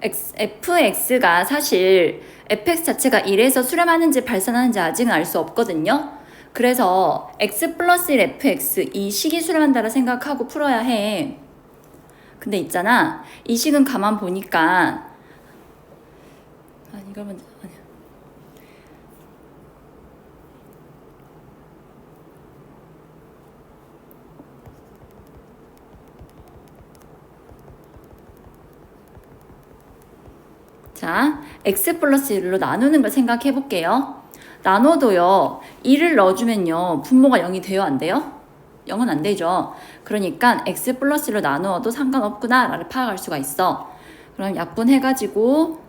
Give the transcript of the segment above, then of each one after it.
fx가 사실 fx 자체가 1에서 수렴하는지 발산하는지 아직은 알 수 없거든요. 그래서 x 플러스 1 fx 이 식이 수렴한다라 생각하고 풀어야 해. 근데 있잖아, 이 식은 가만 보니까 이걸 먼저 자, x 플러스 1로 나누는 걸 생각해 볼게요. 나눠도요, 1을 넣어주면요, 분모가 0이 돼요, 안 돼요? 0은 안 되죠. 그러니까 x 플러스 1로 나누어도 상관없구나 라를 파악할 수가 있어. 그럼 약분해가지고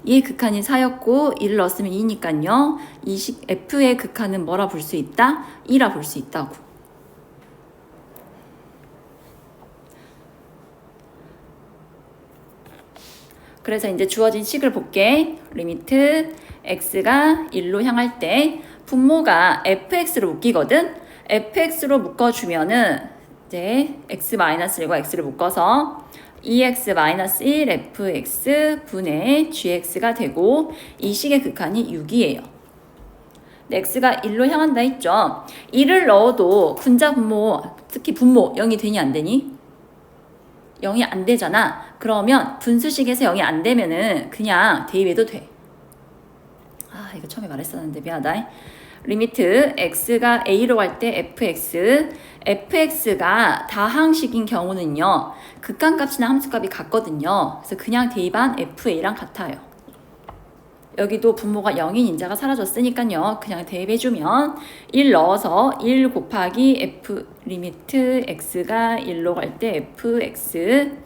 이 극한이 4였고 1을 넣었으면 2니까요. 이 식 f의 극한은 뭐라 볼 수 있다? 2라 볼 수 있다고. 그래서 이제 주어진 식을 볼게. 리미트 x가 1로 향할 때 분모가 fx로 묶이거든. fx로 묶어주면은 이제 x-1과 x를 묶어서 2x-1 fx 분의 gx가 되고 이 식의 극한이 6이에요. x가 1로 향한다 했죠. 1을 넣어도 분자 분모, 특히 분모 0이 되니 안 되니? 0이 안 되잖아. 그러면 분수식에서 0이 안 되면은 그냥 대입해도 돼. 이거 처음에 말했었는데 미안하다. 리미트 x가 a로 갈 때 fx가 다항식인 경우는요, 극한값이나 함수값이 같거든요. 그래서 그냥 대입한 fa랑 같아요. 여기도 분모가 0인 인자가 사라졌으니까요, 그냥 대입해주면 1 넣어서 1 곱하기 f 리미트 x가 1로 갈 때 fx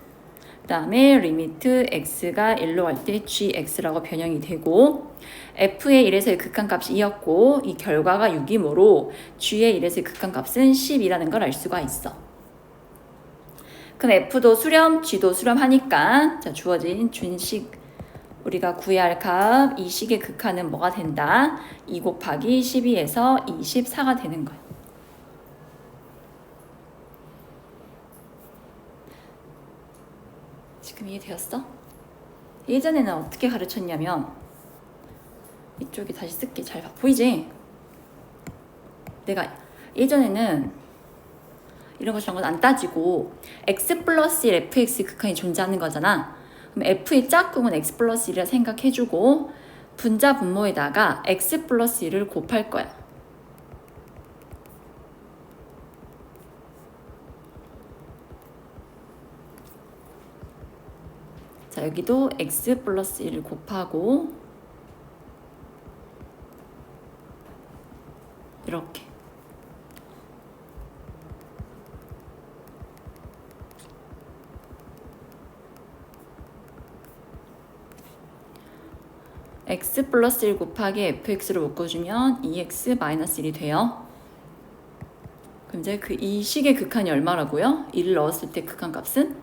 그 다음에 리미트 x가 1로 갈 때 gx라고 변형이 되고 f의 1에서의 극한값이 2였고 이 결과가 6이므로 g의 1에서의 극한값은 10이라는 걸 알 수가 있어. 그럼 f도 수렴, g도 수렴하니까 자, 주어진 준식 우리가 구해야 할 값, 이 식의 극한은 뭐가 된다? 2 곱하기 12에서 24가 되는 거야. 지금 이해되었어? 예전에는 어떻게 가르쳤냐면 이쪽에 다시 쓸게. 잘 보이지? 내가 예전에는 이런 거 저런 건 안 따지고 x 플러스 1 fx 극한이 존재하는 거잖아. 그럼 f의 짝꿍은 x 플러스 1이라 생각해주고 분자 분모에다가 x 플러스 1을 곱할 거야. 자, 여기도 x 플러스 1을 곱하고 이렇게 x 플러스 1 곱하기 fx를 묶어주면 2x-1이 돼요. 그럼 이제 이 식의 극한이 얼마라고요? 1을 넣었을 때 극한값은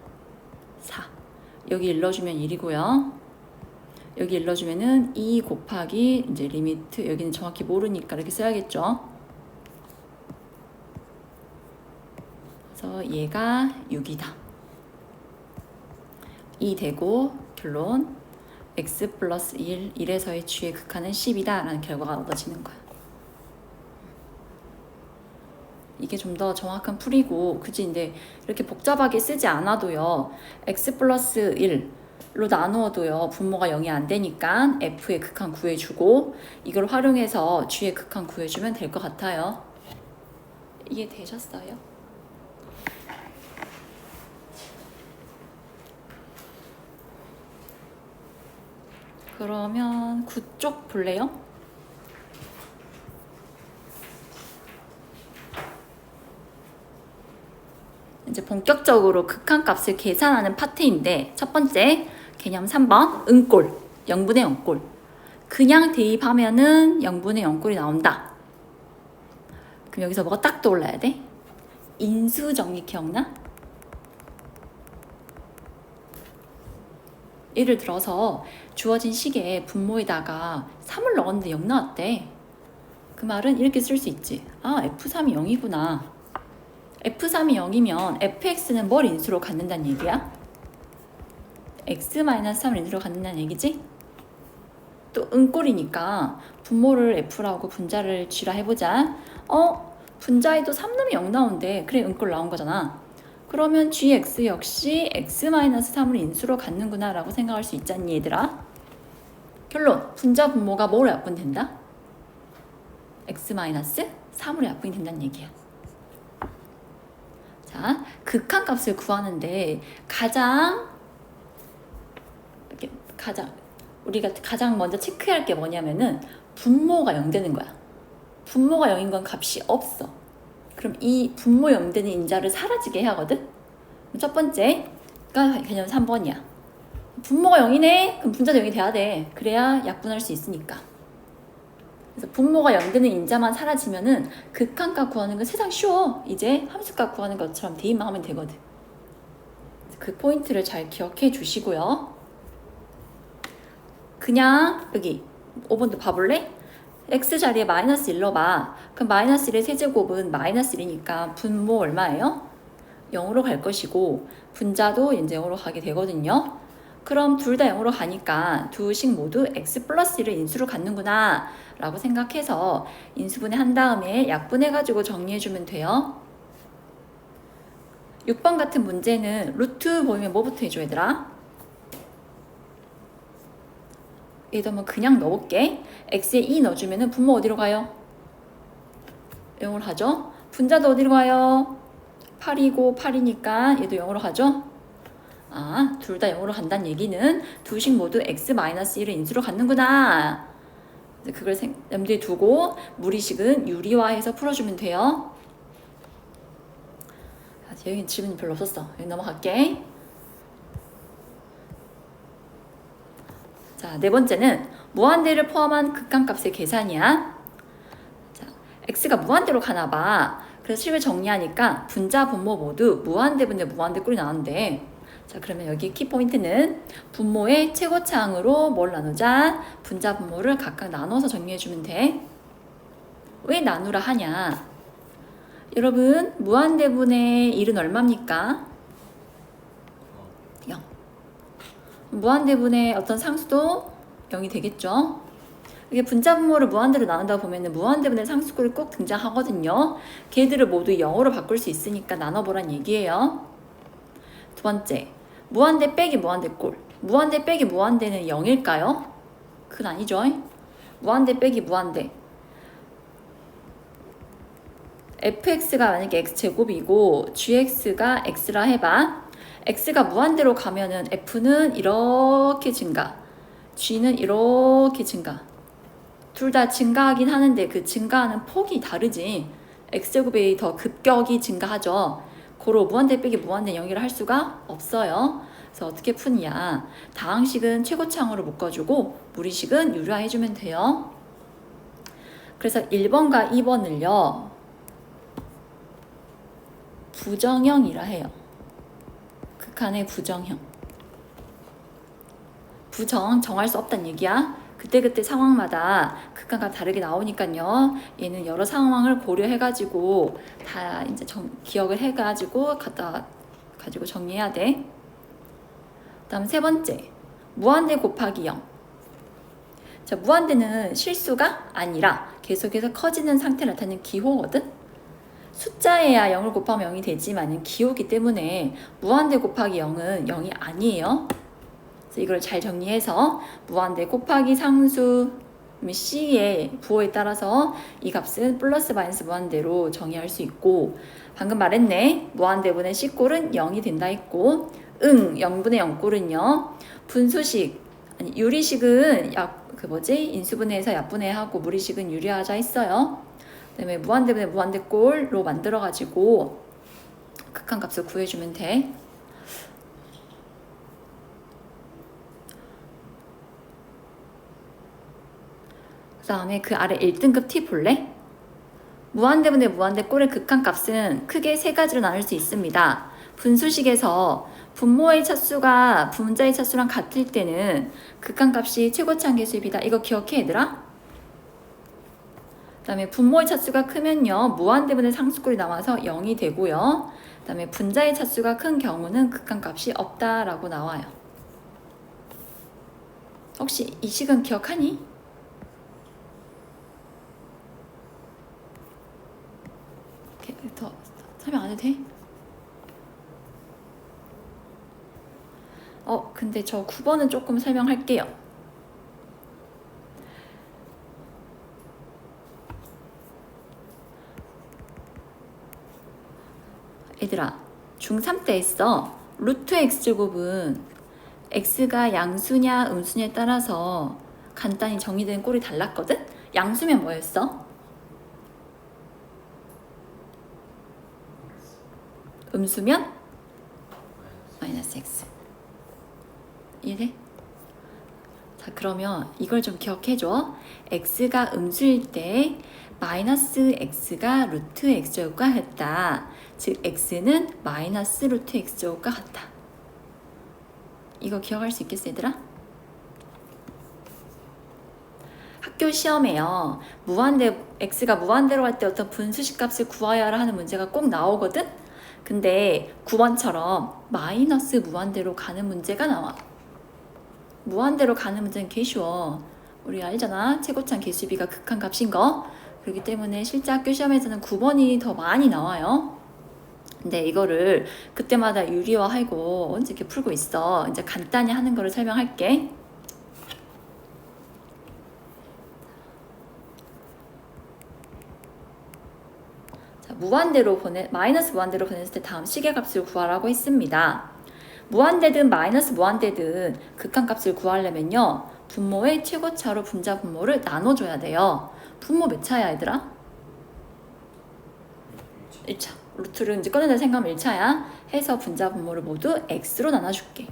4. 여기 1 넣어주면 1이고요. 여기 1 넣어주면은 2 곱하기 이제 리미트, 여기는 정확히 모르니까 이렇게 써야겠죠. 그래서 얘가 6이다. 2 되고 결론 x 플러스 1, 1에서의 g의 극한은 10이다 라는 결과가 얻어지는 거야. 이게 좀 더 정확한 풀이고, 그치? 근데 이렇게 복잡하게 쓰지 않아도요, x 플러스 1로 나누어도요, 분모가 0이 안 되니까 f의 극한 구해주고, 이걸 활용해서 g의 극한 구해주면 될 것 같아요. 이해되셨어요? 그러면 9쪽 볼래요? 이제 본격적으로 극한값을 계산하는 파트인데 첫 번째 개념 3번 은꼴 0분의 0꼴 그냥 대입하면은 0분의 0꼴이 나온다. 그럼 여기서 뭐가 딱 떠올라야 돼? 인수정리 기억나? 예를 들어서 주어진 식에 분모에다가 3을 넣었는데 0 나왔대. 그 말은 이렇게 쓸 수 있지. F3이 0이구나. F3이 0이면 fx는 뭘 인수로 갖는다는 얘기야? x-3을 인수로 갖는다는 얘기지? 또 은꼴이니까 분모를 f라고 분자를 g라 해보자. 분자에도 3 넣으면 0 나오는데 그래 은꼴 나온 거잖아. 그러면 gx 역시 x-3을 인수로 갖는구나 라고 생각할 수 있잖니 얘들아. 결론, 분자 분모가 뭐로 약분된다? x-3으로 약분이 된다는 얘기야. 자, 극한값을 구하는데 우리가 가장 먼저 체크해야 할 게 뭐냐면은 분모가 0 되는 거야. 분모가 0인 건 값이 없어. 그럼 이 분모 0 되는 인자를 사라지게 해야 하거든? 첫 번째가 개념 3번이야. 분모가 0이네? 그럼 분자도 0이 돼야 돼. 그래야 약분할 수 있으니까. 그래서 분모가 0 되는 인자만 사라지면은 극한값 구하는 건 세상 쉬워. 이제 함수값 구하는 것처럼 대입만 하면 되거든. 그 포인트를 잘 기억해 주시고요. 그냥 여기 5번도 봐볼래? x 자리에 마이너스 1 넣어봐. 그럼 마이너스 1의 세제곱은 마이너스 1이니까 분모 얼마예요? 0으로 갈 것이고 분자도 이제 0으로 가게 되거든요. 그럼 둘 다 0으로 가니까 두식 모두 x 플러스 1을 인수로 갖는구나 라고 생각해서 인수분해 한 다음에 약분해가지고 정리해주면 돼요. 6번 같은 문제는 루트 보이면 뭐부터 해줘 얘들아? 얘도 한번 그냥 넣어볼게. x에 2 넣어주면 분모 어디로 가요? 0으로 가죠? 분자도 어디로 가요? 8이고 8이니까 얘도 0으로 가죠? 둘 다 0으로 간다는 얘기는 두식 모두 x-1을 인수로 갖는구나. 그걸 염두에 두고 무리식은 유리화해서 풀어주면 돼요. 여기 질문 별로 없었어. 여기 넘어갈게. 자, 네 번째는 무한대를 포함한 극한값의 계산이야. 자, x가 무한대로 가나 봐. 그래서 식을 정리하니까 분자 분모 모두 무한대분의 무한대 꼴이 나왔는데, 자, 그러면 여기 키포인트는 분모의 최고차항으로 뭘 나누자? 분자 분모를 각각 나눠서 정리해주면 돼. 왜 나누라 하냐? 여러분, 무한대분의 1은 얼마입니까? 0. 무한대분의 어떤 상수도 0이 되겠죠? 이게 분자 분모를 무한대로 나눈다 보면은 무한대분의 상수꼴이 꼭 등장하거든요. 걔들을 모두 0으로 바꿀 수 있으니까 나눠보란 얘기예요. 두 번째, 무한대 빼기 무한대꼴. 무한대 빼기 무한대는 0일까요? 그건 아니죠. 무한대 빼기 무한대. fx가 만약에 x제곱이고 gx가 x라 해봐. x가 무한대로 가면은 f는 이렇게 증가, g는 이렇게 증가. 둘 다 증가하긴 하는데 그 증가하는 폭이 다르지. x제곱이 더 급격히 증가하죠. 고로 무한대 빼기 무한대 0이라 할 수가 없어요. 그래서 어떻게 푸냐? 다항식은 최고차항으로 묶어주고 무리식은 유리화해주면 돼요. 그래서 1번과 2번을요 부정형이라 해요. 극한의 부정형. 정할 수 없다는 얘기야. 그때그때 상황마다 극한값 다르게 나오니까요. 얘는 여러 상황을 고려해가지고 다 이제 기억을 해가지고 가지고 정리해야 돼. 다음 세 번째, 무한대 곱하기 0. 자, 무한대는 실수가 아니라 계속해서 커지는 상태를 나타내는 기호거든. 숫자에야 0을 곱하면 0이 되지만 기호기 때문에 무한대 곱하기 0은 0이 아니에요. 그래서 이걸 잘 정리해서 무한대 곱하기 상수 c의 부호에 따라서 이 값은 플러스 마이너스 무한대로 정의할 수 있고, 방금 말했네. 무한대분의 c꼴은 0이 된다 했고 0분의 0꼴은요 분수식 아니 유리식은 인수분해해서 약분해하고 무리식은 유리하자 했어요. 그 다음에 무한대분의 무한대꼴로 만들어가지고 극한값을 구해주면 돼. 그 다음에 그 아래 1등급 팁 볼래? 무한대분의 무한대꼴의 극한값은 크게 세 가지로 나눌 수 있습니다. 분수식에서 분모의 차수가 분자의 차수랑 같을 때는 극한값이 최고차항 계수입니다. 이거 기억해 얘들아? 그 다음에 분모의 차수가 크면요 무한대분의 상수꼴이 나와서 0이 되고요. 그 다음에 분자의 차수가 큰 경우는 극한값이 없다라고 나와요. 혹시 이 식은 기억하니? 더 설명 안 해도 돼? 근데 저 9번은 조금 설명할게요. 얘들아, 중3 때 했어. 루트 x제곱은 x가 양수냐 음수냐에 따라서 간단히 정의되는 꼴이 달랐거든? 양수면 뭐였어? 음수면 마이너스 x. 이해돼? 자, 그러면 이걸 좀 기억해줘. x가 음수일 때 마이너스 x가 루트 x제곱과 같다. 즉 x는 마이너스 루트 x제곱과 같다. 이거 기억할 수 있겠어, 얘들아? 학교 시험에요. x가 무한대로 갈 때 어떤 분수식 값을 구하여야 하는 문제가 꼭 나오거든? 근데 9번처럼 마이너스 무한대로 가는 문제가 나와. 무한대로 가는 문제는 개 쉬워. 우리 알잖아. 최고참 개수비가 극한값인 거. 그렇기 때문에 실제 학교 시험에서는 9번이 더 많이 나와요. 근데 이거를 그때마다 유리화하고 언제 이렇게 풀고 있어. 이제 간단히 하는 거를 설명할게. 자, 마이너스 무한대로 보냈을 때 다음 시계값을 구하라고 했습니다. 무한대든 마이너스 무한대든 극한값을 구하려면요. 분모의 최고차로 분자 분모를 나눠줘야 돼요. 분모 몇 차야, 얘들아? 1차. 루트를 이제 꺼내다 생각하면 1차야. 해서 분자 분모를 모두 x로 나눠줄게.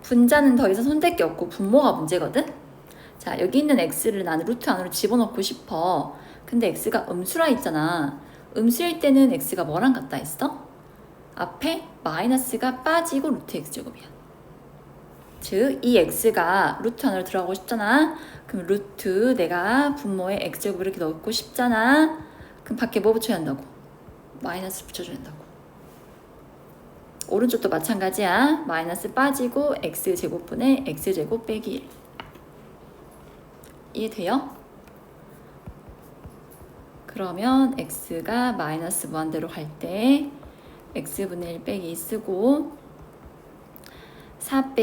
분자는 더 이상 손댈 게 없고 분모가 문제거든? 자, 여기 있는 x를 나는 루트 안으로 집어넣고 싶어. 근데 x가 음수라 있잖아. 음수일 때는 x가 뭐랑 같다 했어? 앞에 마이너스가 빠지고 루트 x제곱이야. 즉, 이 x가 루트 안으로 들어가고 싶잖아. 그럼 루트 내가 분모에 x제곱을 이렇게 넣고 싶잖아. 그럼 밖에 뭐 붙여야 한다고? 마이너스 붙여줘야 한다고. 오른쪽도 마찬가지야. 마이너스 빠지고 x제곱분의 x제곱 빼기 1. 이해돼요? 그러면 x가 마이너스 무한대로 갈 때 x분의 1 빼기 2 쓰고 4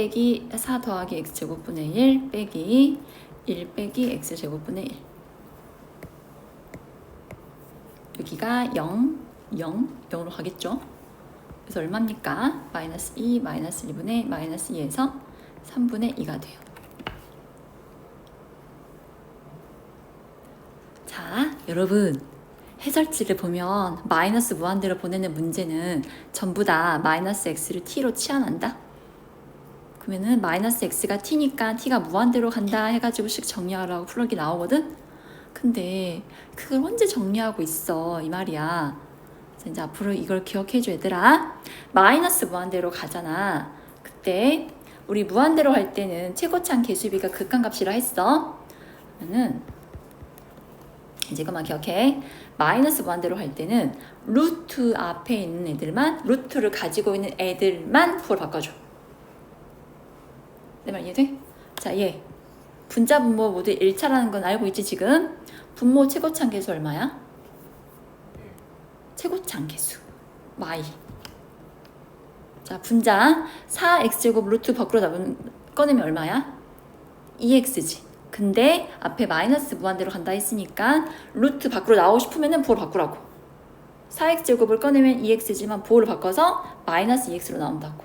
더하기 x제곱분의 1 빼기 1 빼기 x제곱분의 1. 여기가 0, 0으로 가겠죠? 그래서 얼마입니까? 마이너스 2, 마이너스 1분의 마이너스 2에서 3분의 2가 돼요. 자, 여러분. 해설지를 보면 마이너스 무한대로 보내는 문제는 전부 다 마이너스 x를 t로 치환한다. 그러면은 마이너스 x가 t니까 t가 무한대로 간다 해가지고 식 정리하라고 풀기 나오거든? 근데 그걸 언제 정리하고 있어 이 말이야. 그래서 이제 앞으로 이걸 기억해줘 얘들아. 마이너스 무한대로 가잖아. 그때 우리 무한대로 할 때는 최고차항 개수비가 극한값이라 했어. 그러면은 이제 그만 기억해. 마이너스 무한대로 할 때는 루트 앞에 있는 애들만, 루트를 가지고 있는 애들만 부호를 바꿔줘. 내 말 이해돼? 자, 얘 분자 분모 모두 1차라는 건 알고 있지 지금? 분모 최고차항 계수 얼마야? 최고차항 계수 y. 자, 분자 4x제곱 루트 밖으로 꺼내면 얼마야? 2x지. 근데 앞에 마이너스 무한대로 간다 했으니까 루트 밖으로 나오고 싶으면 부호를 바꾸라고. 4x제곱을 꺼내면 2x지만 부호를 바꿔서 마이너스 2x로 나온다고.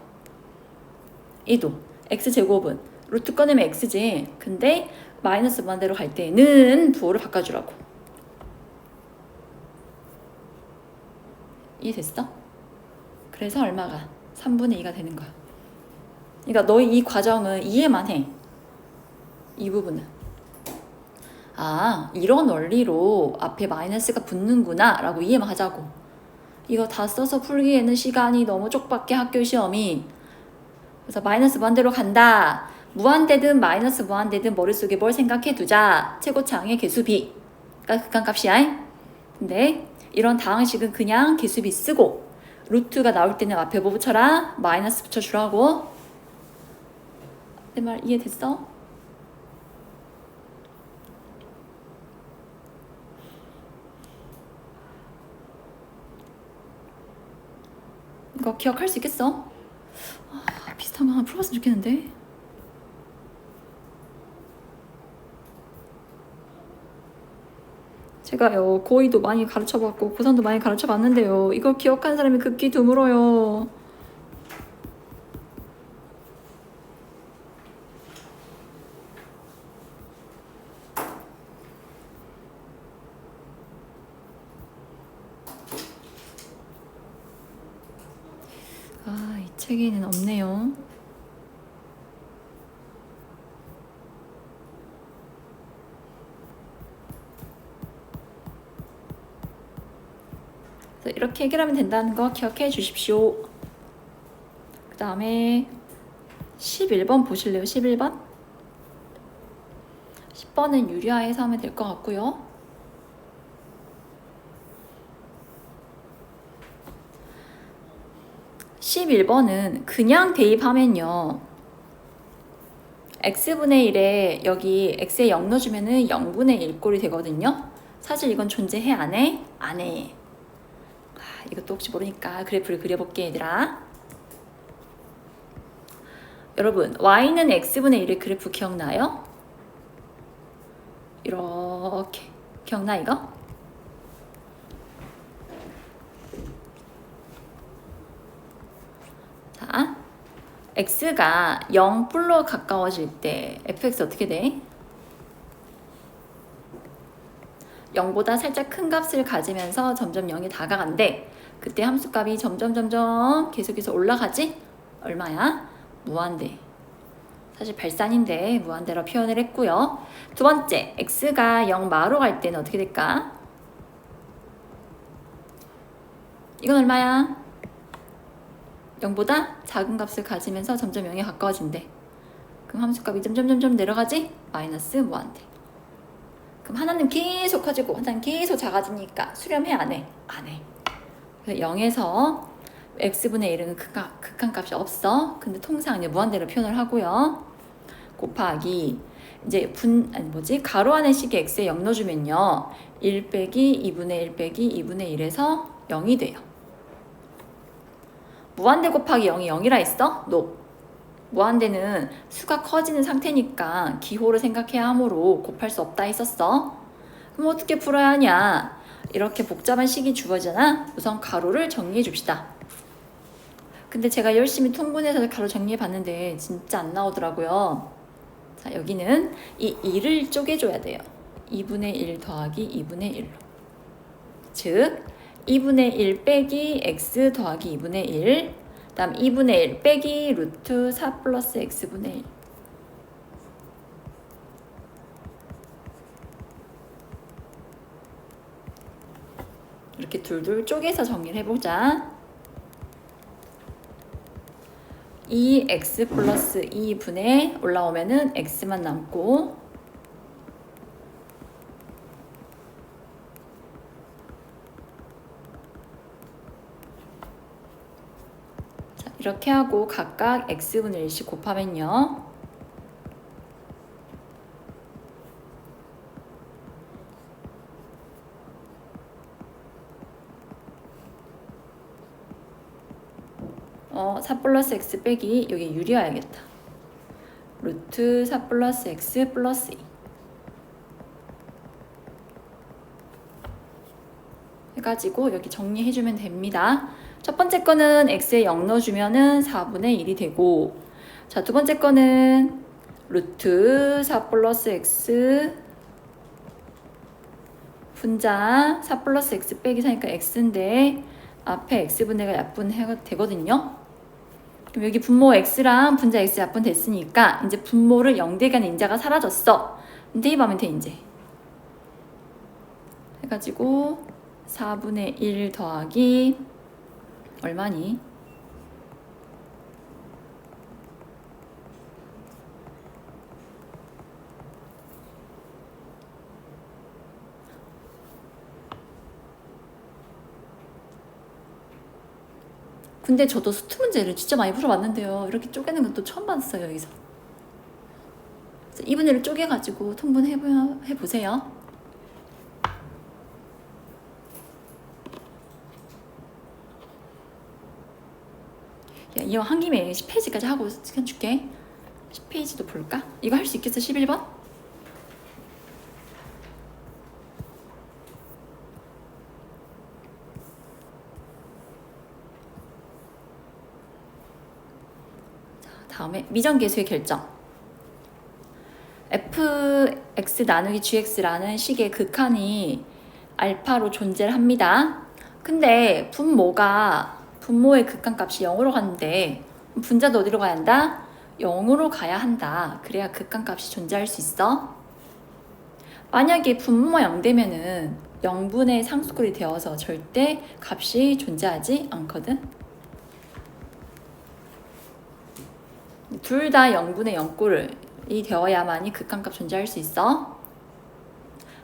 이도 x제곱은 루트 꺼내면 x지. 근데 마이너스 무한대로 갈 때는 부호를 바꿔주라고. 이해됐어? 그래서 얼마가? 3분의 2가 되는 거야. 그러니까 너희 이 과정은 이해만 해. 이 부분은. 아, 이런 원리로 앞에 마이너스가 붙는구나 라고 이해만 하자고. 이거 다 써서 풀기에는 시간이 너무 쪽밖에 학교 시험이. 그래서 마이너스 무한대로 간다. 무한대든 마이너스 무한대든 머릿속에 뭘 생각해 두자. 최고차항의 개수비가 극한값이야. 근데 이런 다항식은 그냥 개수비 쓰고 루트가 나올 때는 앞에 뭐 붙여라? 마이너스 붙여주라고. 내 말 이해됐어? 이거 기억할 수 있겠어? 비슷한 거 하나 풀어봤으면 좋겠는데. 제가요 고2도 많이 가르쳐봤고 고3도 많이 가르쳐봤는데요, 이걸 기억하는 사람이 극히 드물어요. 이 책에는 없네요. 그래서 이렇게 해결하면 된다는 거 기억해 주십시오. 그 다음에 11번 보실래요? 11번? 10번은 유리화해서 하면 될 것 같고요. 11번은 그냥 대입하면요, x분의 1에 여기 x에 0 넣어주면은 0분의 1 꼴이 되거든요. 사실 이건 존재해 안 해? 안 해. 이것도 혹시 모르니까 그래프를 그려볼게 얘들아. 여러분 y는 x분의 1의 그래프 기억나요? 이렇게 기억나 이거? 자, x가 0불로 가까워질 때 fx 어떻게 돼? 0보다 살짝 큰 값을 가지면서 점점 0이 다가간대. 그때 함수값이 점점 계속해서 올라가지? 얼마야? 무한대. 사실 발산인데 무한대로 표현을 했고요. 두 번째, x가 0 마로 갈 때는 어떻게 될까? 이건 얼마야? 0보다 작은 값을 가지면서 점점 0에 가까워진대. 그럼 함수값이 점점 내려가지? 마이너스 무한대. 그럼 하나는 계속 커지고 하나는 계속 작아지니까 수렴해 안 해? 안 해. 그래서 0에서 x분의 1은 극한값이 없어. 근데 통상 이제 무한대로 표현을 하고요. 곱하기 이제 가로 안의 식에 x에 0 넣어주면요, 1 빼기 2분의 1 빼기 2분의 1에서 0이 돼요. 무한대 곱하기 0이 0이라 했어? No. 무한대는 수가 커지는 상태니까 기호를 생각해야 하므로 곱할 수 없다 했었어. 그럼 어떻게 풀어야 하냐? 이렇게 복잡한 식이 주어지잖아. 우선 가로를 정리해 줍시다. 근데 제가 열심히 통분해서 가로 정리해 봤는데 진짜 안 나오더라고요. 자, 여기는 이 2를 쪼개줘야 돼요. 2분의 1 더하기 2분의 1로. 즉 2분의 1 빼기 x 더하기 2분의 1, 다음 2분의 1 빼기 루트 4 플러스 x분의 1. 이렇게 둘둘 쪼개서 정리를 해보자. 2x 플러스 2분의 올라오면은 x만 남고, 자, 이렇게 하고 각각 x분의 1씩 곱하면요, 어, 4 플러스 x 빼기 여기 유리화해야겠다. 루트 4 플러스 x 플러스 2 해가지고 여기 정리해주면 됩니다. 첫 번째 거는 x에 0 넣어주면은 4분의 1이 되고, 자, 두 번째 거는 루트 4 플러스 x 분자 4 플러스 x 빼기 4니까 x인데 앞에 x분해가 약분해가 되거든요. 그럼 여기 분모 x랑 분자 x 약분 됐으니까 이제 분모를 0대에 가는 인자가 사라졌어. 대입하면 돼 이제. 해가지고 4분의 1 더하기 얼마니? 근데 저도 수트 문제를 진짜 많이 풀어봤는데요. 이렇게 쪼개는 건 또 처음 봤어요, 여기서. 2분의 1을 쪼개가지고 통분해보세요. 야, 이거 한 김에 10페이지까지 하고 시간 줄게. 10페이지도 볼까? 이거 할 수 있겠어, 11번? 다음에 미정계수의 결정. fx 나누기 gx라는 식의 극한이 알파로 존재를 합니다. 근데 분모의 극한값이 0으로 갔는데 분자도 어디로 가야 한다? 0으로 가야 한다. 그래야 극한값이 존재할 수 있어. 만약에 분모가 0 되면은 0분의 상수꼴이 되어서 절대 값이 존재하지 않거든. 둘 다 0분의 0꼴이 되어야만이 극한값 존재할 수 있어.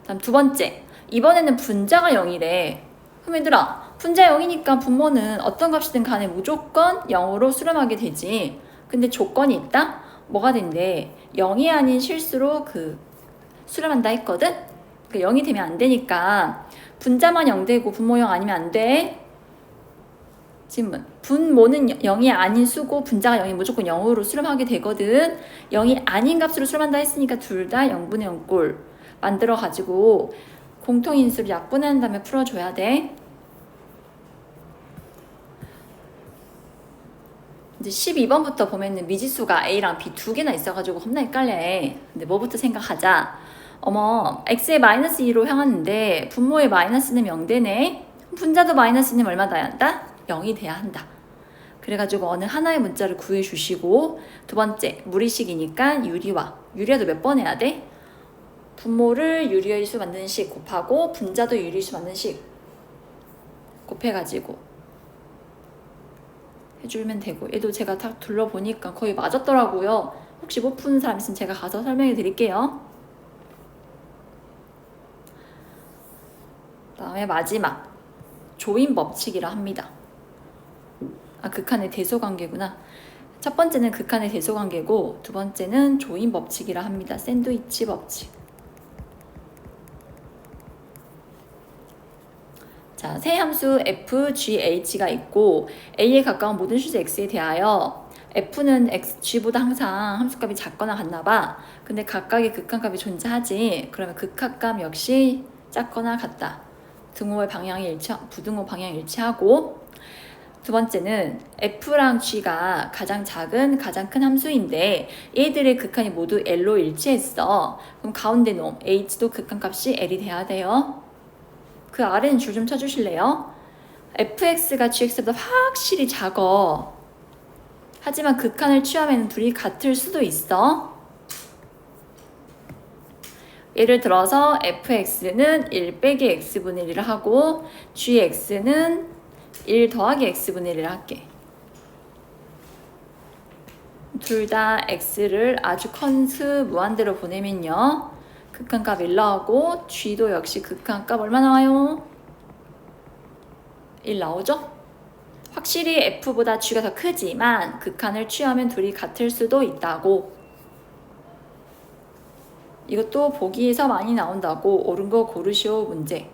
다음 두 번째, 이번에는 분자가 0이래. 그럼 얘들아, 분자 0이니까 분모는 어떤 값이든 간에 무조건 0으로 수렴하게 되지. 근데 조건이 있다? 뭐가 된대? 0이 아닌 실수로 수렴한다 했거든? 0이 되면 안 되니까 분자만 0 되고 분모 0 아니면 안 돼. 질문. 분모는 0이 아닌 수고 분자가 0이 무조건 0으로 수렴하게 되거든. 0이 아닌 값으로 수렴한다 했으니까 둘 다 0분의 0꼴 만들어가지고 공통인수를 약분한 다음에 풀어줘야 돼. 이제 12번부터 보면은 미지수가 A랑 B 두 개나 있어가지고 겁나 헷갈려. 근데 뭐부터 생각하자. x의 마이너스 2로 향하는데 분모의 마이너스는 0 되네. 분자도 마이너스는 얼마 돼야 한다? 0이 돼야 한다. 그래가지고 어느 하나의 문자를 구해주시고, 두 번째 무리식이니까 유리화도 몇 번 해야 돼? 분모를 유리의 수 만드는 식 곱하고 분자도 유리의 수 만드는 식 곱해가지고 해주면 되고, 얘도 제가 딱 둘러보니까 거의 맞았더라고요. 혹시 못 푸는 사람 있으면 제가 가서 설명해 드릴게요. 다음에 마지막 조인 법칙이라 합니다. 극한의 대소관계구나. 첫 번째는 극한의 대소관계고 두 번째는 조인 법칙이라 합니다. 샌드위치 법칙. 자, 세 함수 f, g, h가 있고 a에 가까운 모든 수지 x에 대하여 f는 g보다 항상 함수값이 작거나 같나 봐. 근데 각각의 극한값이 존재하지. 그러면 극한값 역시 작거나 같다. 부등호 방향이 일치하고. 두 번째는 f랑 g가 가장 작은 가장 큰 함수인데 얘들의 극한이 모두 l로 일치했어. 그럼 가운데 놈 h도 극한값이 l이 돼야 돼요. 그 아래는 줄 좀 쳐주실래요? fx가 gx보다 확실히 작어. 하지만 극한을 취하면 둘이 같을 수도 있어. 예를 들어서 fx는 1 빼기 x분의 1을 하고 gx는 1 더하기 x분의 1을 할게. 둘 다 x를 아주 컨스 무한대로 보내면요. 극한값 1 나오고 g도 역시 극한값 얼마 나와요? 1 나오죠? 확실히 f보다 g가 더 크지만 극한을 취하면 둘이 같을 수도 있다고. 이것도 보기에서 많이 나온다고. 옳은 거 고르시오 문제.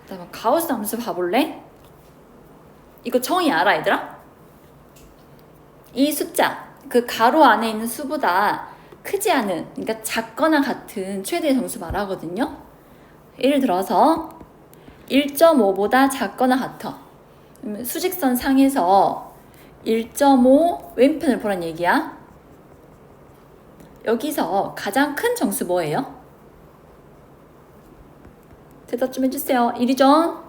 그다음에 가우스 함수 봐볼래? 이거 정의 알아 얘들아? 이 숫자, 그 가로 안에 있는 수보다 크지 않은, 그러니까 작거나 같은 최대의 정수 말하거든요. 예를 들어서 1.5보다 작거나 같아. 수직선 상에서 1.5 왼편을 보란 얘기야. 여기서 가장 큰 정수 뭐예요? 대답 좀 해주세요. 1이죠?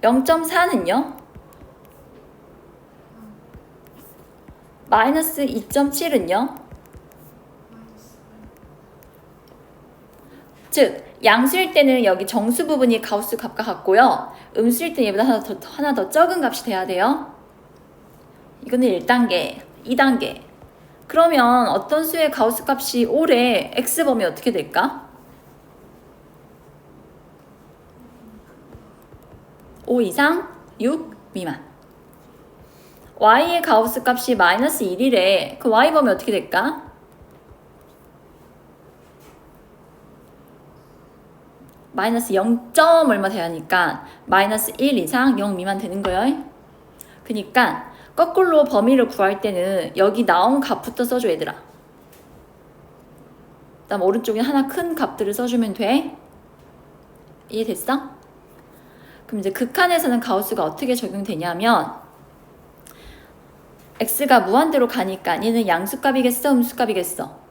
0.4는요? 마이너스 2.7은요? 즉 양수일 때는 여기 정수 부분이 가우스 값과 같고요. 음수일 때는 얘보다 하나 더 적은 값이 돼야 돼요. 이거는 1단계, 2단계. 그러면 어떤 수의 가우스 값이 5래 x범위 어떻게 될까? 5 이상 6 미만. y의 가우스 값이 마이너스 1이래. 그 y범위 어떻게 될까? 마이너스 0. 얼마 돼야 하니까 마이너스 1 이상 0 미만 되는 거예요. 그러니까 거꾸로 범위를 구할 때는 여기 나온 값부터 써줘 얘들아. 그다음 오른쪽에 하나 큰 값들을 써주면 돼. 이해됐어? 그럼 이제 극한에서는 가우스가 어떻게 적용되냐면 x가 무한대로 가니까 얘는 양수값이겠어? 음수값이겠어?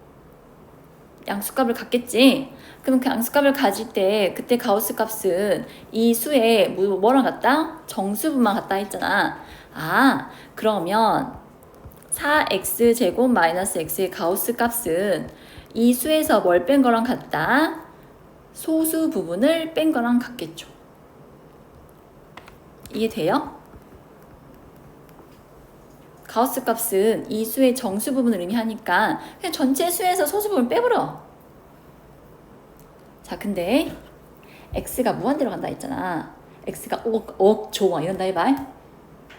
양수값을 갖겠지? 그럼 그 양수값을 가질 때 그때 가우스 값은 이 수에 뭐랑 같다? 정수분만 같다 했잖아. 아, 그러면 4x제곱 마이너스 x의 가우스 값은 이 수에서 뭘 뺀 거랑 같다? 소수 부분을 뺀 거랑 같겠죠. 이해돼요? 가우스 값은 이 수의 정수 부분을 의미하니까 그냥 전체 수에서 소수 부분을 빼버려. 자, 근데 x가 무한대로 간다 했잖아. x가 억 조와 이런다 해봐.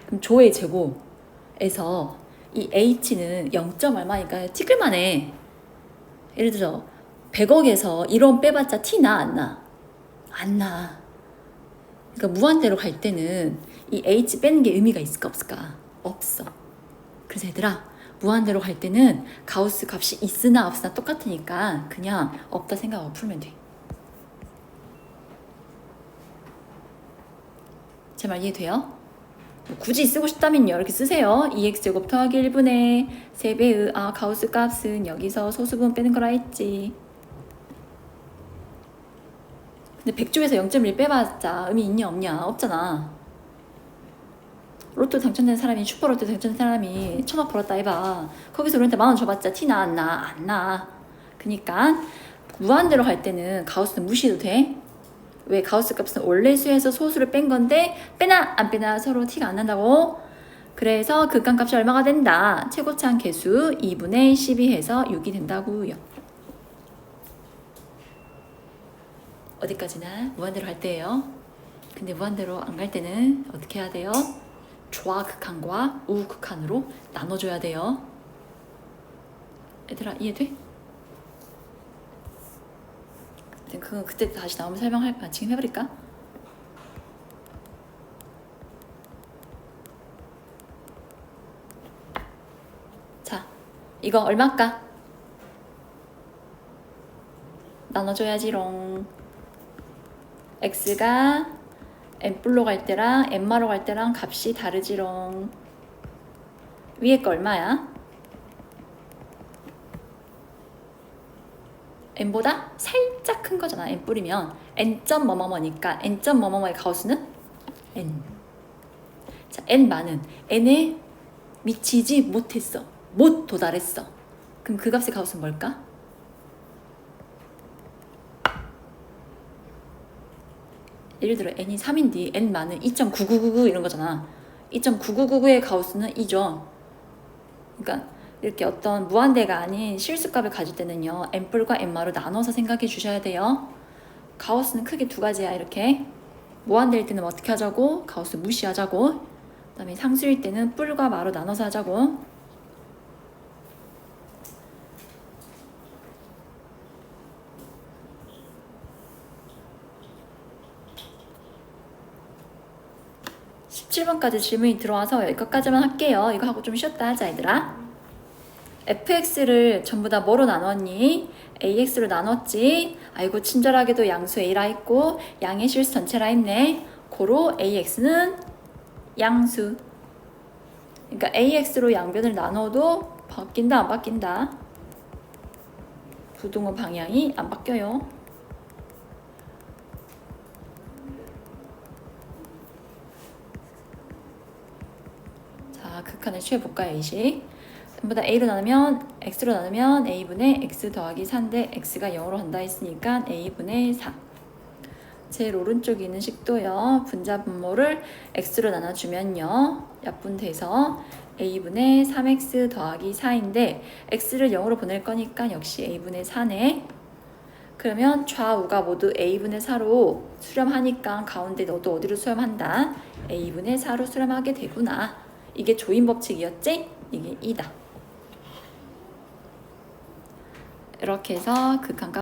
그럼 조의 제곱에서 이 h는 0. 얼마니까 티끌만해. 예를 들어 100억에서 1원 빼봤자 티 나 안 나? 안 나. 그러니까 무한대로 갈 때는 이 h 빼는 게 의미가 있을까 없을까? 없어. 그래서 얘들아 무한대로 갈 때는 가우스 값이 있으나 없으나 똑같으니까 그냥 없다 생각하고 풀면 돼. 제 말 이해돼요? 굳이 쓰고 싶다면요 이렇게 쓰세요. 2x제곱 더하기 1분의 3배의 가우스 값은 여기서 소수분 빼는 거라 했지. 근데 100조에서 0.1 빼봤자 의미 있냐 없냐? 없잖아. 로또 당첨된 사람이 슈퍼로또 당첨된 사람이 1000억 벌었다 해봐. 거기서 우리한테 10,000원 줘봤자 티 나 안 나? 안 나. 그니까 무한대로 갈 때는 가우스는 무시해도 돼. 왜? 가우스 값은 원래 수에서 소수를 뺀 건데 빼나 안 빼나 서로 티가 안 난다고. 그래서 극한값이 얼마가 된다? 최고차항 개수 2분의 12 해서 6이 된다고요. 어디까지나 무한대로 할 때예요. 근데 무한대로 안 갈 때는 어떻게 해야 돼요? 좌극한과 우극한으로 나눠줘야 돼요. 얘들아 이해돼? 그거 그때 다시 나오면 설명할까? 지금 해버릴까? 자, 이거 얼마일까? 나눠줘야지롱. x가 n뿔로 갈 때랑 n마로 갈 때랑 값이 다르지롱. 위에 거 얼마야? n보다 살짝 큰 거잖아. n뿔이면 n. 뭐뭐뭐니까 n. 뭐뭐뭐의 가우스는 n. 자, n만은 n에 미치지 못했어. 못 도달했어. 그럼 그 값의 가우스는 뭘까? 예를 들어 n이 3인데 n만은 2.9999 이런 거잖아. 2.9999의 가우스는 2죠. 그러니까 이렇게 어떤 무한대가 아닌 실수값을 가질 때는요. n뿔과 n마로 나눠서 생각해 주셔야 돼요. 가우스는 크게 두 가지야. 이렇게 무한대일 때는 어떻게 하자고? 가우스 무시하자고. 그 다음에 상수일 때는 뿔과 마로 나눠서 하자고. (17번까지) 질문이 들어와서 여기까지만 할게요. 이거 하고 좀 쉬었다 하자 얘들아. fx를 전부 다 뭐로 나눴니? ax로 나눴지. 아이고 친절하게도 양수 a라 했고 양의 실수 전체라 했네. 고로 ax는 양수. 그러니까 ax로 양변을 나눠도 바뀐다 안 바뀐다? 부동호 방향이 안 바뀌어요. 자, 극한을 취해볼까요, 이식? 전부 다 a로 나누면 x로 나누면 a분의 x 더하기 4인데 x가 0으로 간다 했으니까 a분의 4. 제일 오른쪽에 있는 식도요. 분자 분모를 x로 나눠주면요. 약분돼서 a분의 3x 더하기 4인데 x를 0으로 보낼 거니까 역시 a분의 4네. 그러면 좌우가 모두 a분의 4로 수렴하니까 가운데 너도 어디로 수렴한다? a분의 4로 수렴하게 되구나. 이게 조인 법칙이었지? 이게 2다. 이렇게 해서 극한값